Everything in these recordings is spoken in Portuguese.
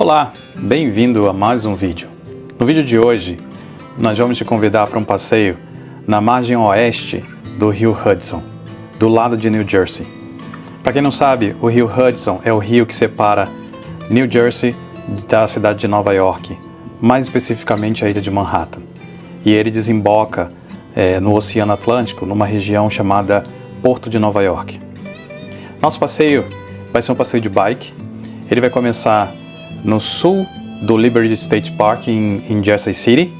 Olá, bem-vindo a mais um vídeo. No vídeo de hoje, nós vamos te convidar para um passeio na margem oeste do rio Hudson, do lado de New Jersey. Para quem não sabe, o rio Hudson é o rio que separa New Jersey da cidade de Nova York, mais especificamente a ilha de Manhattan. E ele desemboca no Oceano Atlântico, numa região chamada Porto de Nova York. Nosso passeio vai ser um passeio de bike. Ele vai começar no sul do Liberty State Park em Jersey City,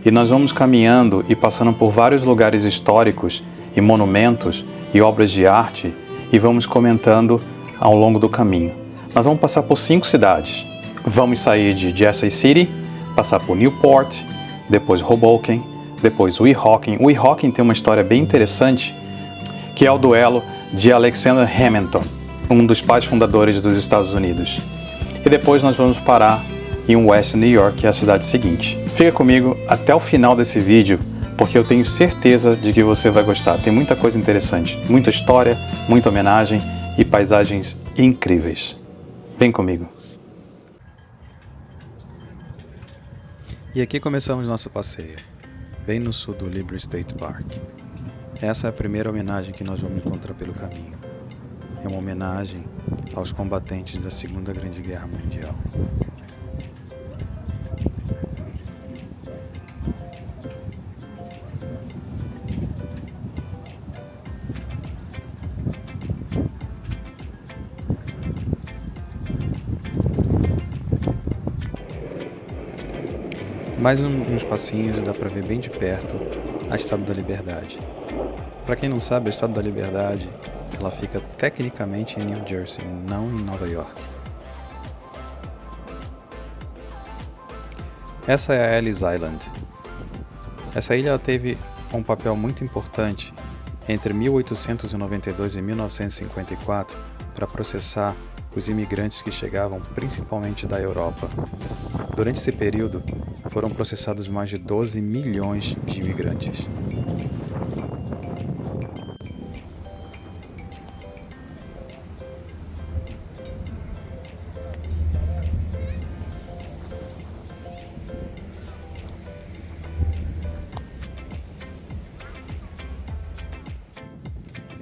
e nós vamos caminhando e passando por vários lugares históricos e monumentos e obras de arte, e vamos comentando ao longo do caminho. Nós vamos passar por 5 cidades. Vamos sair de Jersey City, passar por Newport, depois Hoboken, depois Weehawken. Weehawken tem uma história bem interessante, que é o duelo de Alexander Hamilton, um dos pais fundadores dos Estados Unidos. E depois nós vamos parar em West New York, que é a cidade seguinte. Fica comigo até o final desse vídeo, porque eu tenho certeza de que você vai gostar. Tem muita coisa interessante, muita história, muita homenagem e paisagens incríveis. Vem comigo. E aqui começamos nosso passeio, bem no sul do Liberty State Park. Essa é a primeira homenagem que nós vamos encontrar pelo caminho. É uma homenagem aos combatentes da Segunda Grande Guerra Mundial. Mais uns passinhos dá para ver bem de perto a Estátua da Liberdade. Para quem não sabe, a Estátua da Liberdade ela fica tecnicamente em New Jersey, não em Nova York. Essa é a Ellis Island. Essa ilha teve um papel muito importante entre 1892 e 1954 para processar os imigrantes que chegavam principalmente da Europa. Durante esse período, foram processados mais de 12 milhões de imigrantes.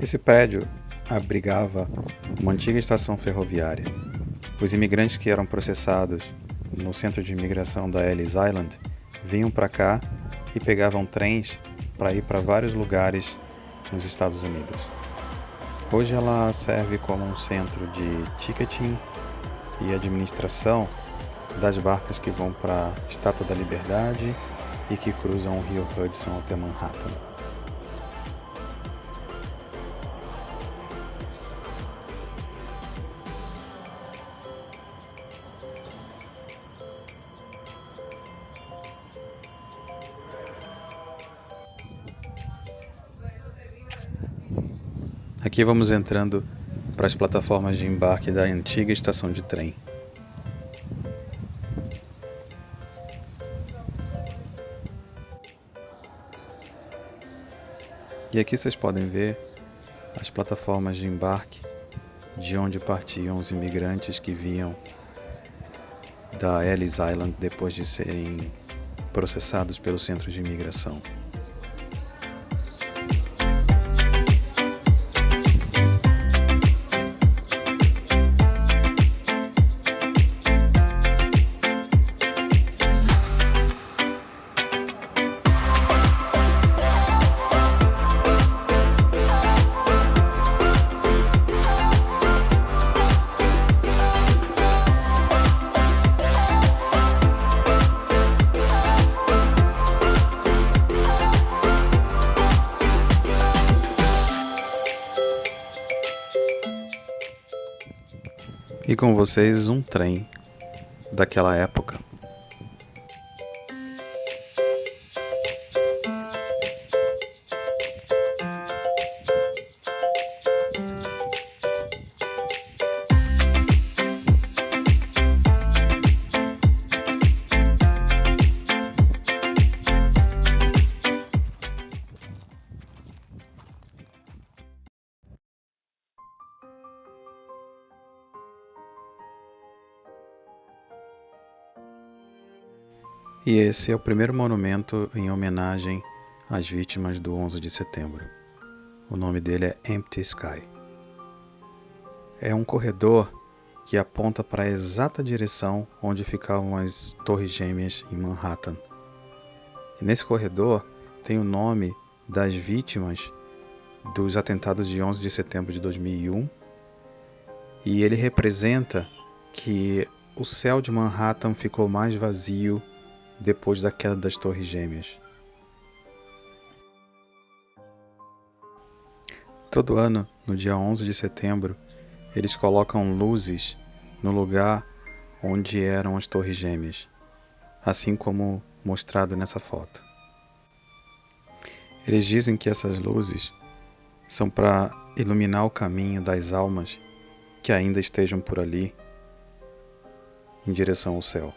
Esse prédio abrigava uma antiga estação ferroviária. Os imigrantes que eram processados no centro de imigração da Ellis Island vinham para cá e pegavam trens para ir para vários lugares nos Estados Unidos. Hoje ela serve como um centro de ticketing e administração das barcas que vão para a Estátua da Liberdade e que cruzam o rio Hudson até Manhattan. Aqui vamos entrando para as plataformas de embarque da antiga estação de trem. E aqui vocês podem ver as plataformas de embarque de onde partiam os imigrantes que vinham da Ellis Island depois de serem processados pelo centro de imigração. E com vocês um trem daquela época. E esse é o primeiro monumento em homenagem às vítimas do 11 de setembro. O nome dele é Empty Sky. É um corredor que aponta para a exata direção onde ficavam as Torres Gêmeas em Manhattan. E nesse corredor tem o nome das vítimas dos atentados de 11 de setembro de 2001, e ele representa que o céu de Manhattan ficou mais vazio depois da queda das Torres Gêmeas. Todo ano, no dia 11 de setembro, eles colocam luzes no lugar onde eram as Torres Gêmeas, assim como mostrado nessa foto. Eles dizem que essas luzes são para iluminar o caminho das almas que ainda estejam por ali, em direção ao céu.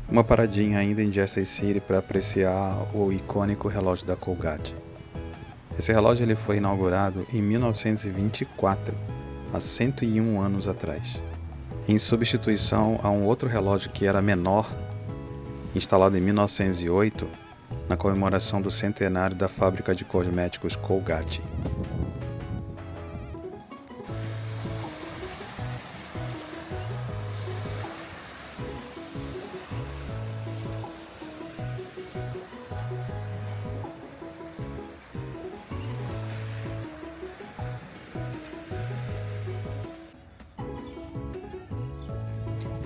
Uma paradinha ainda em Jersey City para apreciar o icônico relógio da Colgate. Esse relógio ele foi inaugurado em 1924, há 101 anos atrás, em substituição a um outro relógio que era menor, instalado em 1908, na comemoração do centenário da fábrica de cosméticos Colgate.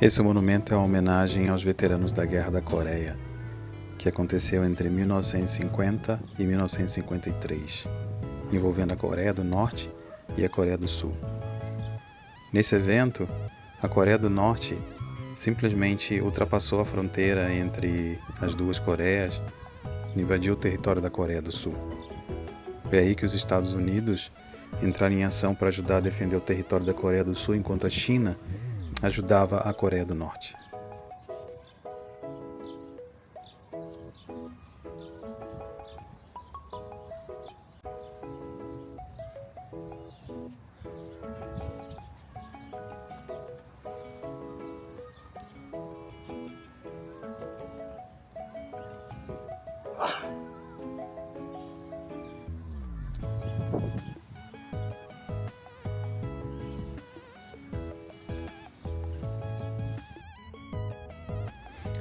Esse monumento é uma homenagem aos veteranos da Guerra da Coreia, que aconteceu entre 1950 e 1953, envolvendo a Coreia do Norte e a Coreia do Sul. Nesse evento, a Coreia do Norte simplesmente ultrapassou a fronteira entre as duas Coreias e invadiu o território da Coreia do Sul. É aí que os Estados Unidos entraram em ação para ajudar a defender o território da Coreia do Sul, enquanto a China ajudava a Coreia do Norte.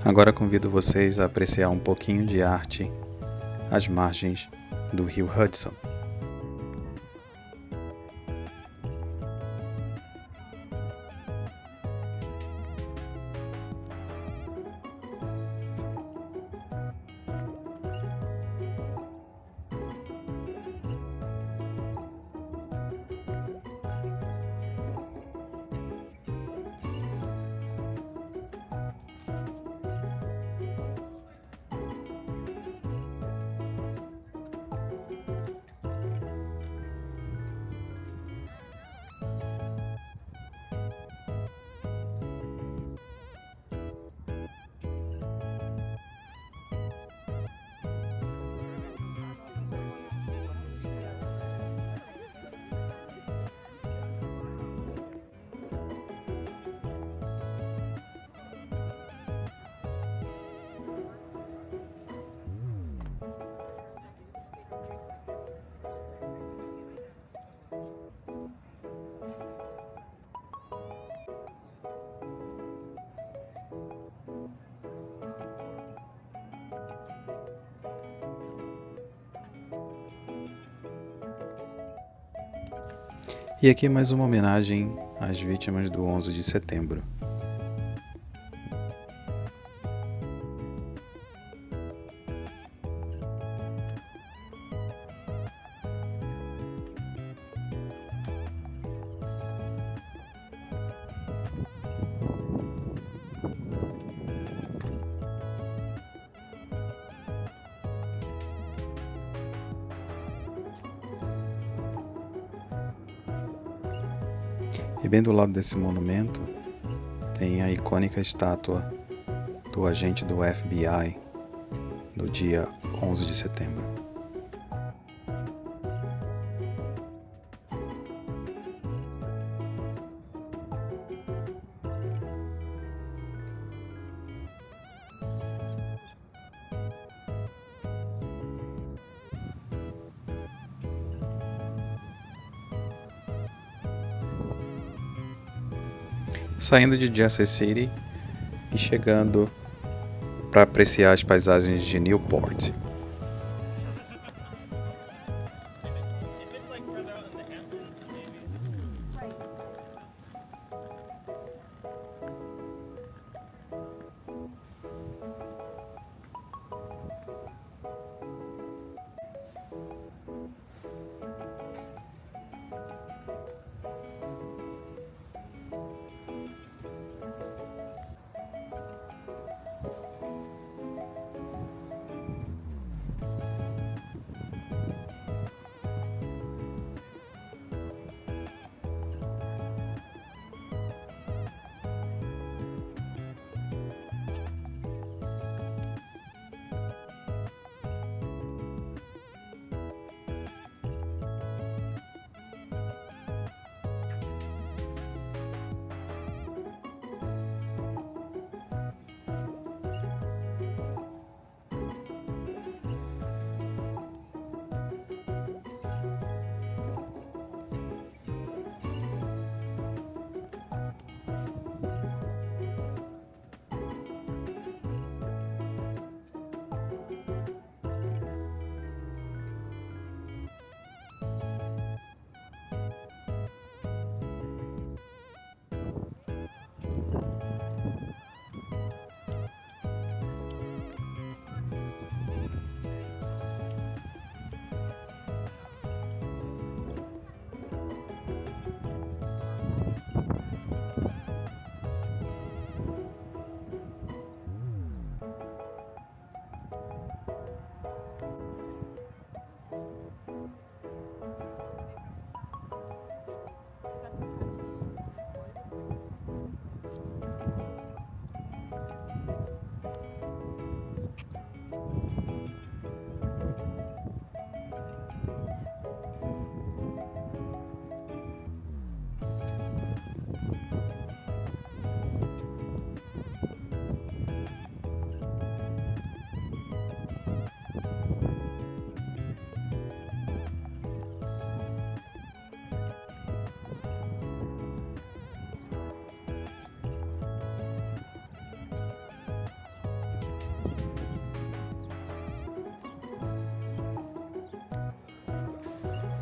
Agora convido vocês a apreciar um pouquinho de arte às margens do rio Hudson. E aqui mais uma homenagem às vítimas do 11 de setembro. E bem do lado desse monumento tem a icônica estátua do agente do FBI no dia 11 de setembro. Saindo de Jersey City e chegando para apreciar as paisagens de Newport.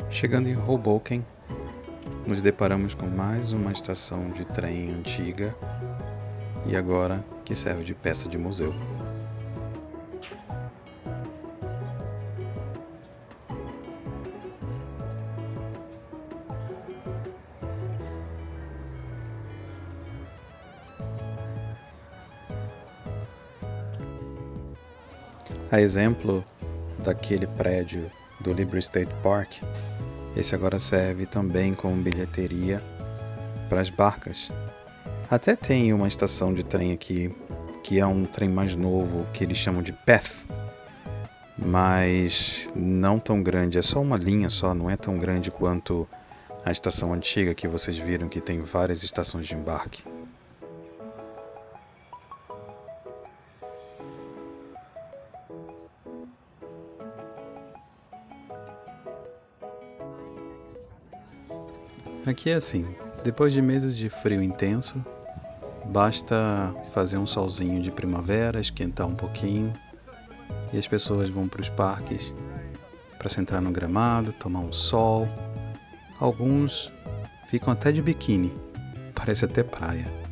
Chegando em Hoboken, nos deparamos com mais uma estação de trem antiga e agora que serve de peça de museu. A exemplo daquele prédio do Liberty State Park, esse agora serve também como bilheteria para as barcas. Até tem uma estação de trem aqui, que é um trem mais novo, que eles chamam de Path, mas não tão grande, é só uma linha só, não é tão grande quanto a estação antiga que vocês viram que tem várias estações de embarque. Aqui é assim, depois de meses de frio intenso, basta fazer um solzinho de primavera, esquentar um pouquinho e as pessoas vão para os parques para sentar no gramado, tomar um sol. Alguns ficam até de biquíni, parece até praia.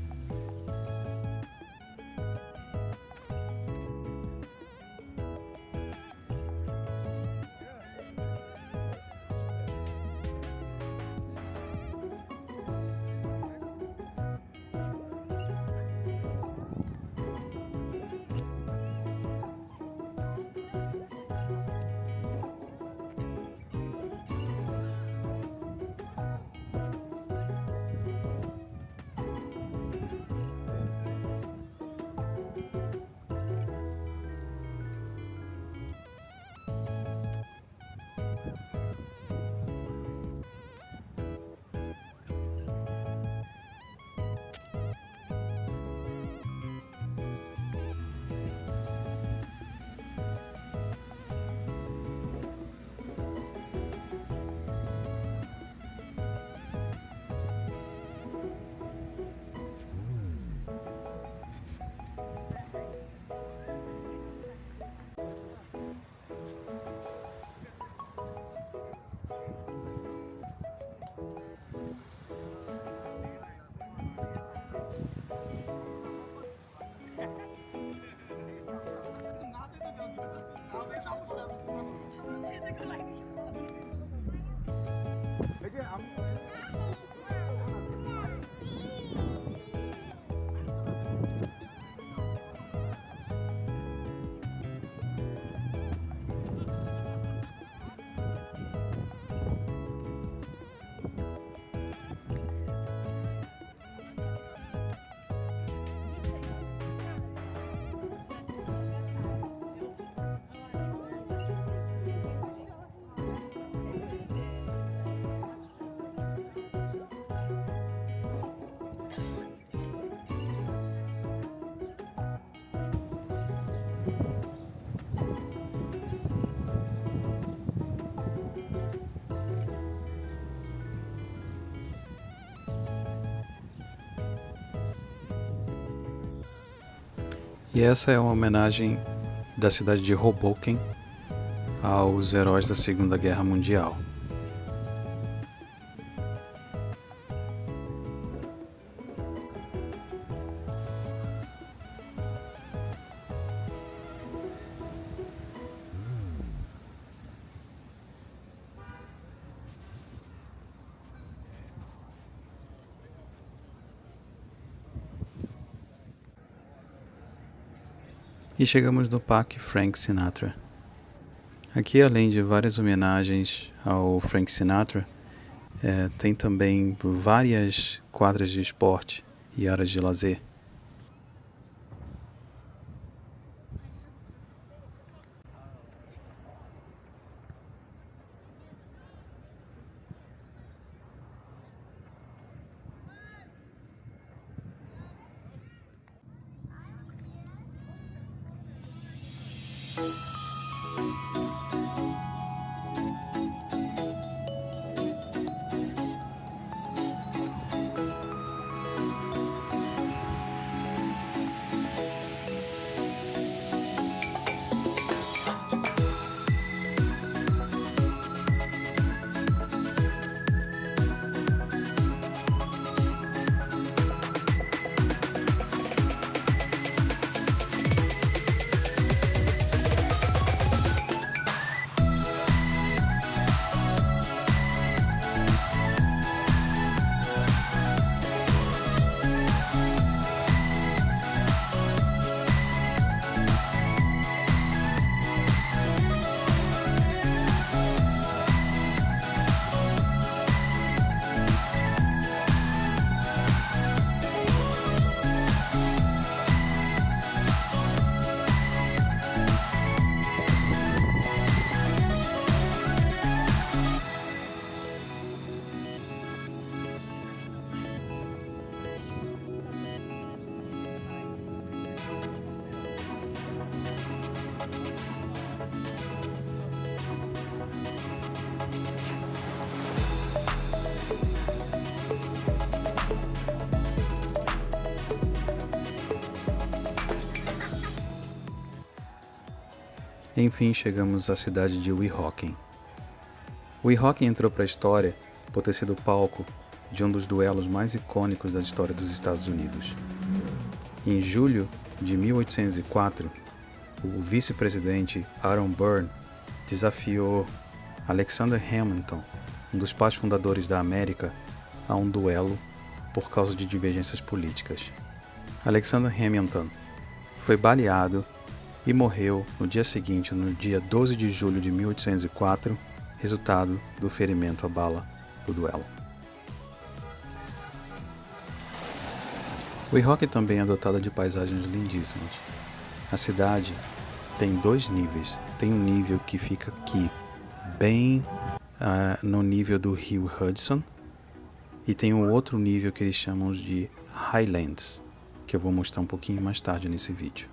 E essa é uma homenagem da cidade de Hoboken aos heróis da Segunda Guerra Mundial. E chegamos no Parque Frank Sinatra. Aqui, além de várias homenagens ao Frank Sinatra, tem também várias quadras de esporte e áreas de lazer. Enfim, chegamos à cidade de Weehawken. Weehawken entrou para a história por ter sido palco de um dos duelos mais icônicos da história dos Estados Unidos. Em julho de 1804, o vice-presidente Aaron Burr desafiou Alexander Hamilton, um dos pais fundadores da América, a um duelo por causa de divergências políticas. Alexander Hamilton foi baleado e morreu no dia seguinte, no dia 12 de julho de 1804, resultado do ferimento à bala do duelo. Weehawken também é dotada de paisagens lindíssimas. A cidade tem 2 níveis. Tem um nível que fica aqui, bem no nível do rio Hudson, e tem um outro nível que eles chamam de Highlands, que eu vou mostrar um pouquinho mais tarde nesse vídeo.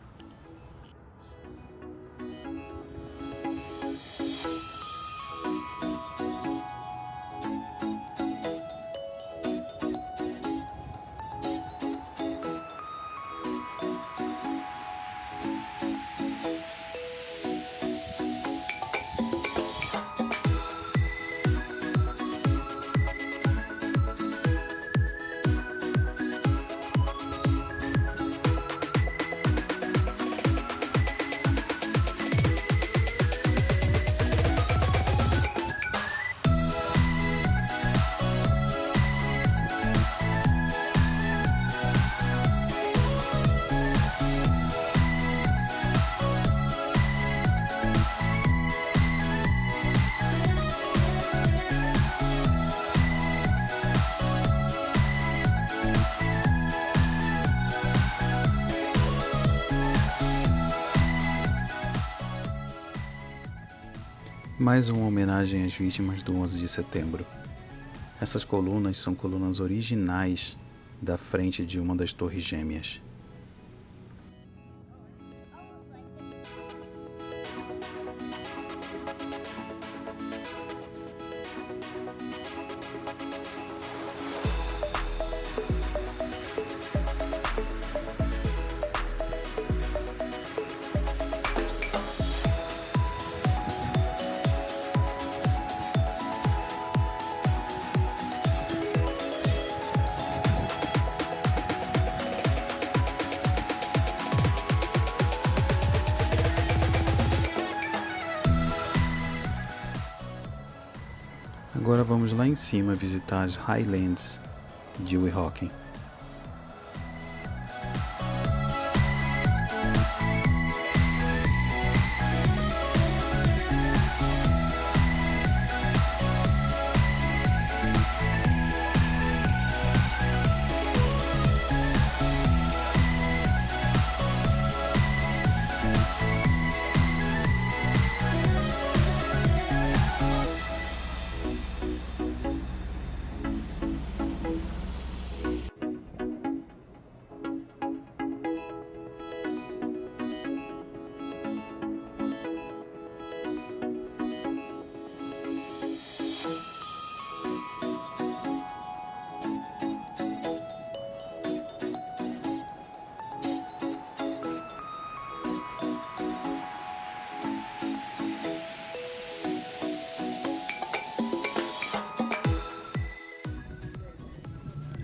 Mais uma homenagem às vítimas do 11 de setembro. Essas colunas são colunas originais da frente de uma das torres gêmeas. Agora vamos lá em cima visitar as Highlands de Weehawken.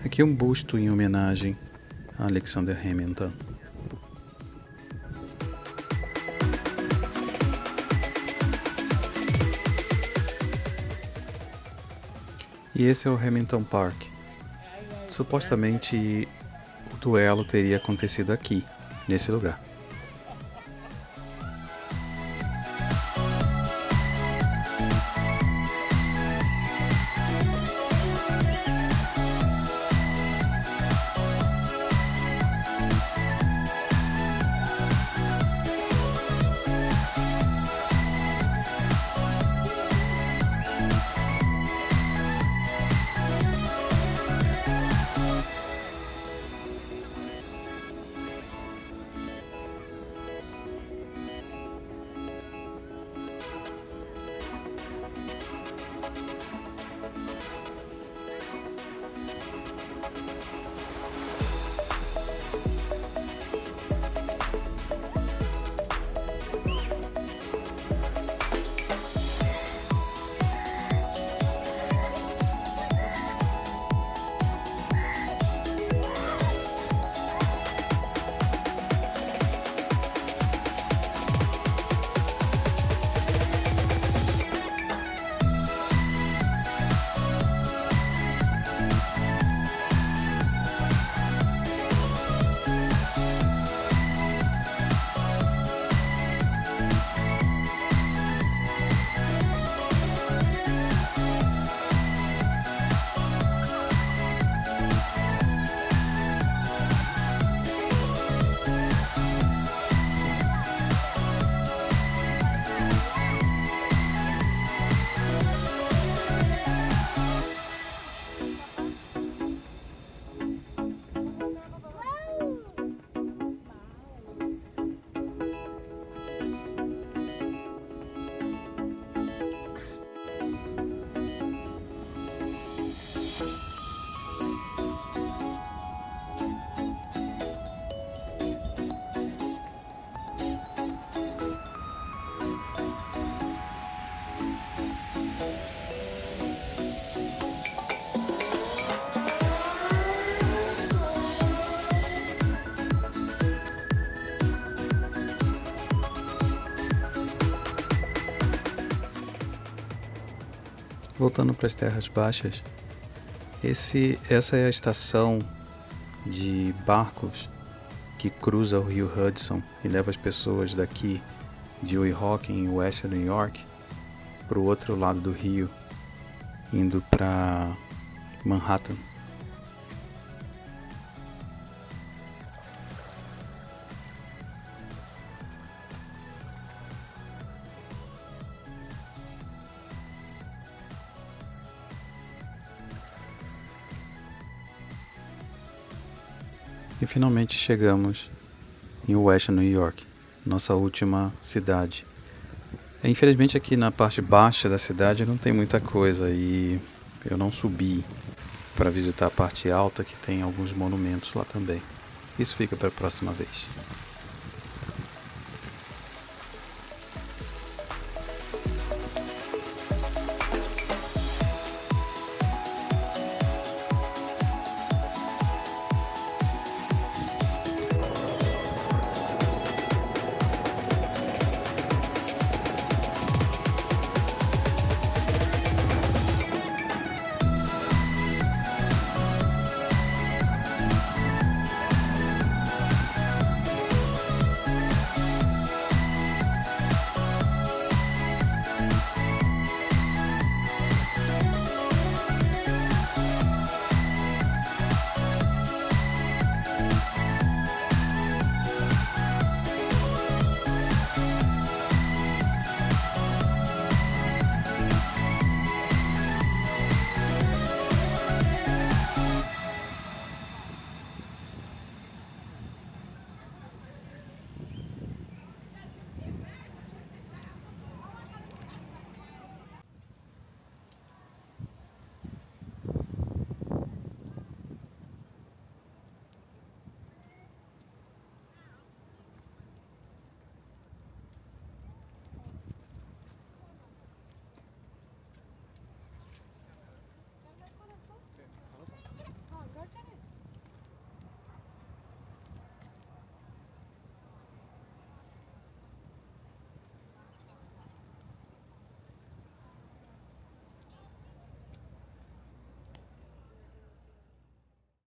Aqui é um busto em homenagem a Alexander Hamilton. E esse é o Hamilton Park. Supostamente o duelo teria acontecido aqui, nesse lugar. Voltando para as terras baixas, essa é a estação de barcos que cruza o rio Hudson e leva as pessoas daqui de Weehawken, em West New York, para o outro lado do rio, indo para Manhattan. E finalmente chegamos em West New York, nossa última cidade. Infelizmente aqui na parte baixa da cidade não tem muita coisa e eu não subi para visitar a parte alta, que tem alguns monumentos lá também. Isso fica para a próxima vez.